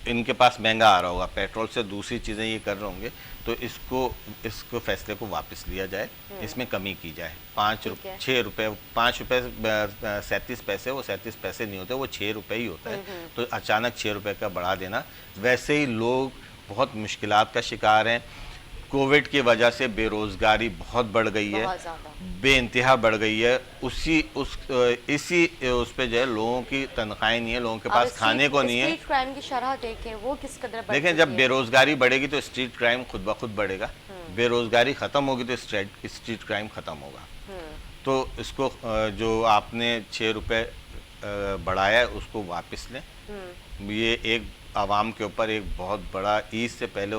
इनके पास महंगा आ रहा होगा, पेट्रोल से दूसरी चीज़ें ये कर रहे होंगे, तो इसको फैसले को वापस लिया जाए, इसमें कमी की जाए। 5 रुपये 6 रुपये 5 रुपये 37 पैसे, वो 37 पैसे नहीं होते, वो 6 रुपये ही होता है। तो अचानक 6 रुपये का बढ़ा देना, वैसे ही लोग बहुत मुश्किलात का शिकार हैं। कोविड की वजह से बेरोज़गारी बहुत बढ़ गई है, बेइंतहा बढ़ गई है, इसी उस पे जो है लोगों की तनख्वाहें नहीं है, लोगों के पास खाने को नहीं है। स्ट्रीट क्राइम की शरह देखें, वो किस कदर बढ़ देखें, जब बेरोज़गारी बढ़ेगी तो स्ट्रीट क्राइम खुद ब खुद बढ़ेगा, बेरोज़गारी ख़त्म होगी तो स्ट्रीट क्राइम ख़त्म होगा। तो इसको जो आपने 6 रुपये बढ़ाया है उसको वापस लें। ये एक आवाम के ऊपर एक बहुत बड़ा, ईद से पहले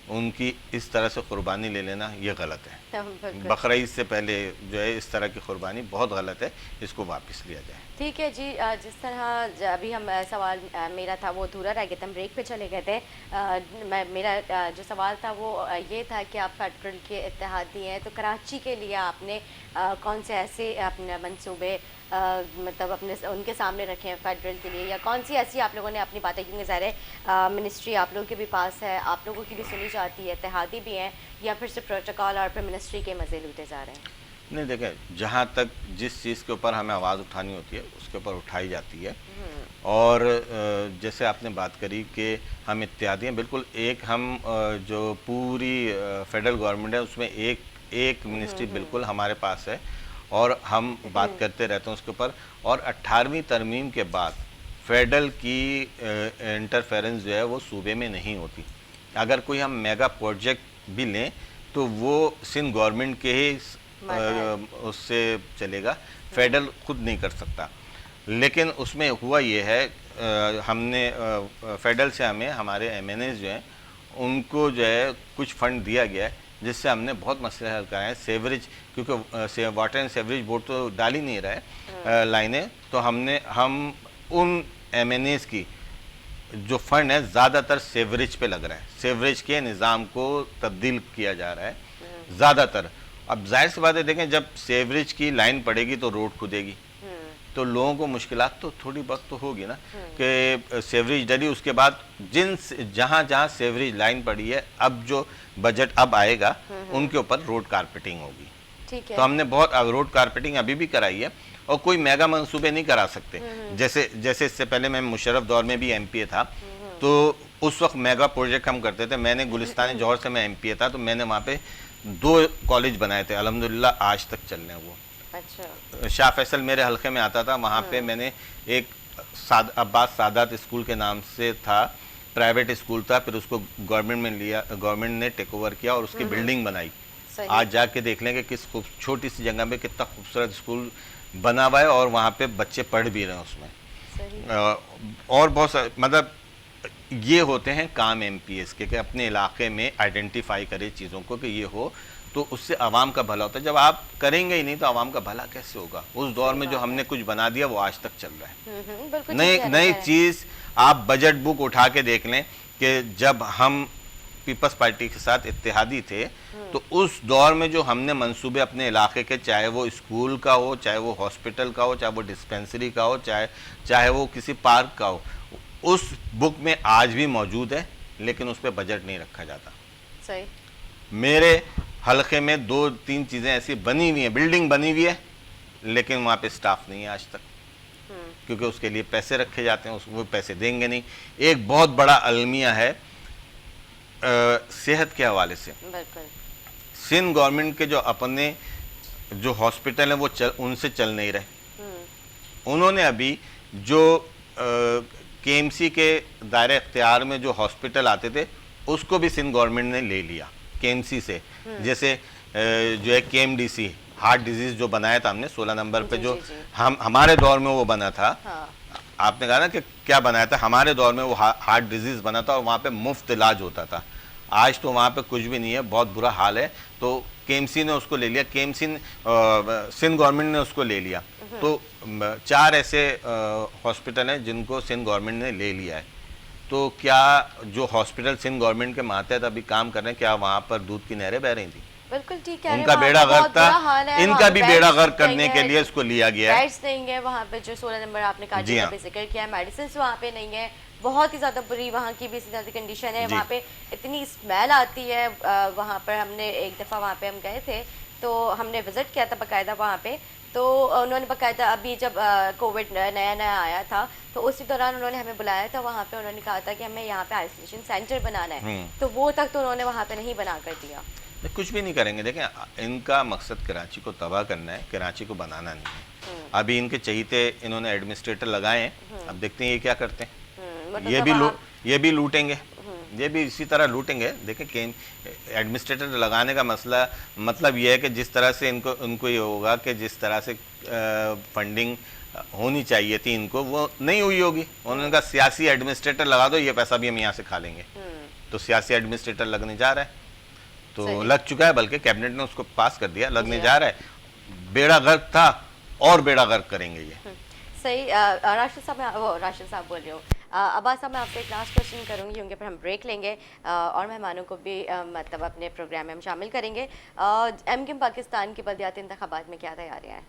उनकी इस तरह से कुर्बानी ले लेना ये गलत है। बकरा ईद से पहले जो है इस तरह की कुर्बानी बहुत गलत है, इसको वापस लिया जाए। ठीक है जी। जिस तरह अभी हम सवाल मेरा था वो अधूरा रह गया था, हम ब्रेक पे चले गए थे। मेरा जो सवाल था वो ये था कि आप फेडरल के इत्तेहादी हैं, तो कराची के लिए आपने कौन से ऐसे अपने मंसूबे मतलब अपने उनके सामने रखे हैं फेडरल के लिए, या कौन सी ऐसी आप लोगों ने अपनी बातें, क्योंकि ज़ाहिर मिनिस्ट्री आप लोगों के भी पास है, आप लोगों की भी सुनी जाती है, इत्तेहादी भी हैं, या फिर सिर्फ प्रोटोकॉल और फिर मिनिस्ट्री के मज़े लूटे जा रहे हैं? नहीं देखें, जहाँ तक जिस चीज़ के ऊपर हमें आवाज़ उठानी होती है उसके ऊपर उठाई जाती है। और जैसे आपने बात करी कि हम इत्यादि हैं, बिल्कुल एक हम जो पूरी फेडरल गवर्नमेंट है उसमें एक मिनिस्ट्री बिल्कुल हमारे पास है और हम बात करते रहते हैं उसके ऊपर। और 18वीं तरमीम के बाद फेडरल की इंटरफेरेंस जो है वो सूबे में नहीं होती। अगर कोई हम मेगा प्रोजेक्ट भी लें तो वो सिंध गवर्नमेंट के ही उससे चलेगा, फेडरल खुद नहीं कर सकता। लेकिन उसमें हुआ ये है, हमने फेडरल से हमें हमारे MNAs जो हैं उनको जो है कुछ फंड दिया गया है, जिससे हमने बहुत मसले हल कराए हैं। सेवरेज, क्योंकि वाटर एंड सेवरेज बोर्ड तो डाल ही नहीं रहा है लाइनें, तो हम उन MNAs की जो फंड है ज़्यादातर सेवरेज पे लग रहा है, सेवरेज के निज़ाम को तब्दील किया जा रहा है ज़्यादातर। अब जाहिर सी बात है, देखें जब सेवरेज की लाइन पड़ेगी तो रोड खुदेगी, तो लोगों को मुश्किलात तो थोड़ी बहुत तो होगी ना कि सेवरेज डली, उसके बाद जहाँ जहाँ सेवरेज लाइन पड़ी है, अब जो बजट अब आएगा उनके ऊपर रोड कारपेटिंग होगी। ठीक है। तो हमने बहुत रोड कारपेटिंग अभी भी कराई है और कोई मेगा मंसूबे नहीं करा सकते। जैसे इससे पहले मैं मुशर्रफ दौर में भी MPA था, तो उस वक्त मेगा प्रोजेक्ट हम करते थे। मैंने गुलिस्तान जौहर से मैं MPA था, तो मैंने वहाँ पे 2 कॉलेज बनाए थे, अल्हम्दुलिल्लाह आज तक चल रहे हैं वो। अच्छा। शाह फैसल मेरे हल्के में आता था, वहाँ पे मैंने एक अब्बास सादात स्कूल के नाम से था, प्राइवेट स्कूल था, फिर उसको गवर्नमेंट में लिया, गवर्नमेंट ने टेक ओवर किया और उसकी बिल्डिंग बनाई। आज जाके देख लेंगे किस छोटी सी जगह में कितना खूबसूरत स्कूल बना हुआ है और वहाँ पे बच्चे पढ़ भी रहे हैं उसमें। सही। और बहुत सारे मतलब ये होते हैं काम MPS के, कि अपने इलाके में आइडेंटिफाई करे चीज़ों को कि ये हो, तो उससे आवाम का भला होता है। जब आप करेंगे ही नहीं तो आवाम का भला कैसे होगा? उस दौर में जो हमने कुछ बना दिया वो आज तक चल रहा है। नई चीज़ आप बजट बुक उठा के देख लें कि जब हम पीपल्स पार्टी के साथ इत्तेहादी थे तो उस दौर में जो हमने मंसूबे अपने इलाके के, चाहे वो स्कूल का हो, चाहे वो हॉस्पिटल का हो, चाहे वो डिस्पेंसरी का हो, चाहे वो किसी पार्क का हो, उस बुक में आज भी मौजूद है, लेकिन उस पर बजट नहीं रखा जाता। सही। मेरे हल्के में 2-3 चीज़ें ऐसी बनी हुई हैं, बिल्डिंग बनी हुई है, लेकिन वहाँ पे स्टाफ नहीं है आज तक, क्योंकि उसके लिए पैसे रखे जाते हैं, वो पैसे देंगे नहीं। एक बहुत बड़ा अलमिया है सेहत के हवाले से। सिंध गवर्नमेंट के जो अपने जो हॉस्पिटल हैं वो उनसे चल नहीं रहे। उन्होंने अभी जो KMC के दायरे इख्तियार में जो हॉस्पिटल आते थे उसको भी सिंध गवर्नमेंट ने ले लिया KMC से। जैसे जो है KMDC हार्ट डिजीज जो बनाया था हमने 16 नंबर पे, जो हमारे दौर में वो बना था। हाँ। आपने कहा ना कि क्या बनाया था, हमारे दौर में वो हार्ट डिजीज बना था और वहाँ पे मुफ्त इलाज होता था। आज तो वहाँ पे कुछ भी नहीं है, बहुत बुरा हाल है। तो KMC ने उसको ले लिया, KMC सिंध गवर्नमेंट ने उसको ले लिया। तो 4 ऐसे हॉस्पिटल हैं जिनको सिंध गवर्नमेंट ने ले लिया है। तो क्या जो हॉस्पिटल सिंध गवर्नमेंट के मातहत अभी काम कर रहे हैं, क्या वहाँ पर दूध की नहरें बह रही थी? बिल्कुल ठीक है। उनका बेड़ा गर्क था, इनका भी बेड़ा गर्क करने के लिए इसको लिया गया है। बेड्स नहीं है वहाँ पे, जो 16 नंबर आपने कहा जिक्र किया, मेडिसिन वहाँ पे नहीं है, बहुत ही ज़्यादा बुरी वहाँ की भी ज़्यादा कंडीशन है। वहाँ पे इतनी स्मेल आती है। वहाँ पर हमने एक दफ़ा वहाँ पे हम गए थे तो हमने विज़िट किया था बाकायदा वहाँ पे, तो उन्होंने बाकायदा अभी जब कोविड नया आया था तो उसी दौरान उन्होंने हमें बुलाया था वहाँ पे। उन्होंने कहा था कि हमें यहाँ पे आइसोलेशन सेंटर बनाना है, तो वो तक तो उन्होंने वहाँ पे नहीं बना कर दिया। कुछ भी नहीं करेंगे। देखें, इनका मकसद कराची को तबाह करना है, कराची को बनाना नहीं है। अभी इनके चहीते इन्होंने एडमिनिस्ट्रेटर लगाए हैं, अब देखते हैं ये क्या करते हैं। ये भी लूटेंगे, ये भी इसी तरह लूटेंगे। देखें कि एडमिनिस्ट्रेटर लगाने का मसला मतलब ये है कि जिस तरह से उनको ये होगा कि जिस तरह से फंडिंग होनी चाहिए थी इनको, वो नहीं हुई होगी। उन्होंने कहा सियासी एडमिनिस्ट्रेटर लगा दो, ये पैसा भी हम यहाँ से खा लेंगे। तो सियासी एडमिनिस्ट्रेटर लगने जा रहा है, तो लग चुका है, बल्कि कैबिनेट ने उसको पास कर दिया, लगने जा रहा है। बेड़ा गर्क था और बेड़ा गर्क करेंगे ये। सही। राशिद साहब, मैं वो राशिद साहब बोल रही हूँ, अब्बास साहब, मैं आपसे एक लास्ट क्वेश्चन करूँगी क्योंकि फिर हम ब्रेक लेंगे और मेहमानों को भी मतलब अपने प्रोग्राम में हम शामिल करेंगे। एमकिम पाकिस्तान की बलदियाती इंतखाबात में क्या तैयारियाँ हैं?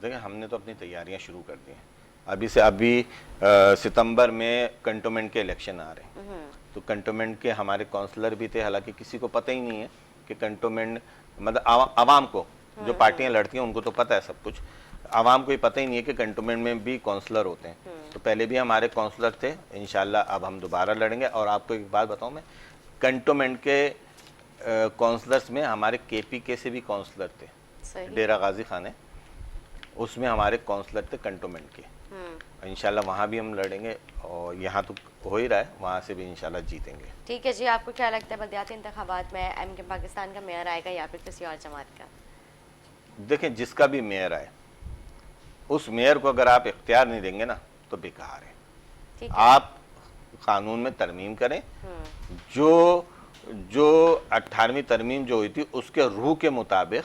देखिए, हमने तो अपनी तैयारियां शुरू कर दी हैं। अभी सितंबर में कंटोनमेंट के इलेक्शन आ रहे हैं, तो कंटोनमेंट के हमारे काउंसलर भी थे। हालांकि किसी को पता ही नहीं है कि कंटोनमेंट मतलब आवाम को, जो पार्टियां लड़ती हैं उनको तो पता है सब कुछ, आवाम को ही पता ही नहीं है कि कंटोनमेंट में भी काउंसलर होते हैं। तो पहले भी हमारे काउंसलर थे, इंशाल्लाह अब हम दोबारा लड़ेंगे। और आपको एक बात बताऊं, मैं कंटोनमेंट के काउंसलर्स में हमारे KPK से भी काउंसलर थे, सही। डेरा गाजी खाने, उसमें हमारे काउंसलर थे कंटोनमेंट के। इंशाल्लाह वहाँ भी हम लड़ेंगे और यहाँ तो हो ही रहा है, वहाँ से भी इंशाल्लाह जीतेंगे। ठीक है जी, आपको क्या लगता है बलदियाती इंतखाबात में एमकिम पाकिस्तान का मेयर आएगा या फिर किसी और जमात का? देखें, जिसका भी मेयर आए, उस मेयर को अगर आप इख्तियार नहीं देंगे ना तो बेकार है। ठीक है। आप कानून में तरमीम करें, जो जो 18वीं तरमीम जो हुई थी उसके रूह के मुताबिक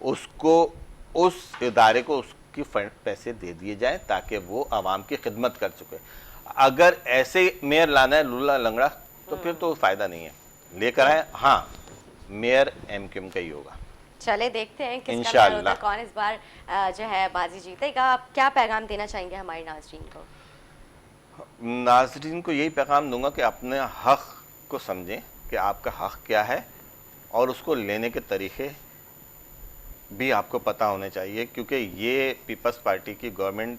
उसको, उस इदारे को उसकी पैसे दे दिए जाएं ताकि वो आवाम की खिदमत कर सके। अगर ऐसे मेयर लाना है लूला लंगड़ा तो फिर तो फ़ायदा नहीं है, लेकर आए। हाँ, मेयर एमकिम का ही होगा। चले देखते हैं किसका मेयर होता इंशाल्लाह। है, कौन इस बार जो है बाजी जीतेगा। आप क्या पैगाम देना चाहेंगे हमारे नाज़रीन को? नाज़रीन को यही पैगाम दूंगा कि अपने हक़ को समझें कि आपका हक़ क्या है और उसको लेने के तरीक़े भी आपको पता होने चाहिए, क्योंकि ये पीपल्स पार्टी की गवर्नमेंट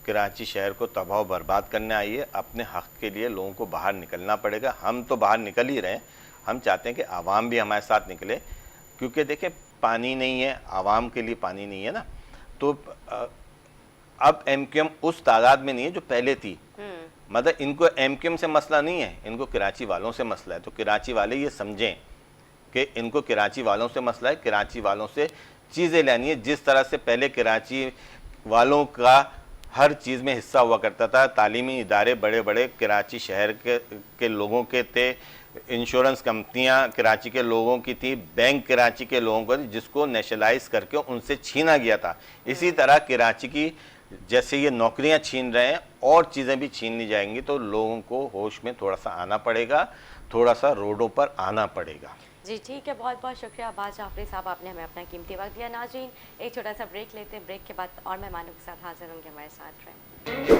कराची शहर को तबाह बर्बाद करने आई है। अपने हक़ के लिए लोगों को बाहर निकलना पड़ेगा। हम तो बाहर निकल ही रहे हैं, हम चाहते हैं कि आवाम भी हमारे साथ निकले, क्योंकि देखें पानी नहीं है, आवाम के लिए पानी नहीं है ना। तो अब एमक्यूएम उस तादाद में नहीं है जो पहले थी। मतलब इनको एमक्यूएम से मसला नहीं है, इनको कराची वालों से मसला है। तो कराची वाले ये समझें कि इनको कराची वालों से मसला है, कराची वालों से चीज़ें लेनी है। जिस तरह से पहले कराची वालों का हर चीज़ में हिस्सा हुआ करता था, तालीमी इदारे बड़े बड़े कराची शहर के लोगों के थे, इंश्योरेंस कंपनियां कराची के लोगों की थी, बैंक कराची के लोगों को, जिसको नेशनलाइज करके उनसे छीना गया था। इसी तरह कराची की जैसे ये नौकरियां छीन रहे हैं और चीज़ें भी छीन ली जाएंगी। तो लोगों को होश में थोड़ा सा आना पड़ेगा, थोड़ा सा रोडों पर आना पड़ेगा। जी ठीक है, बहुत बहुत शुक्रिया अब्बास जाफरी साहब, आपने हमें अपना कीमती वक्त दिया। नाज़रीन, एक छोटा सा ब्रेक लेते हैं, ब्रेक के बाद और मेहमानों के साथ हाजिर होंगे, हमारे साथ रहें।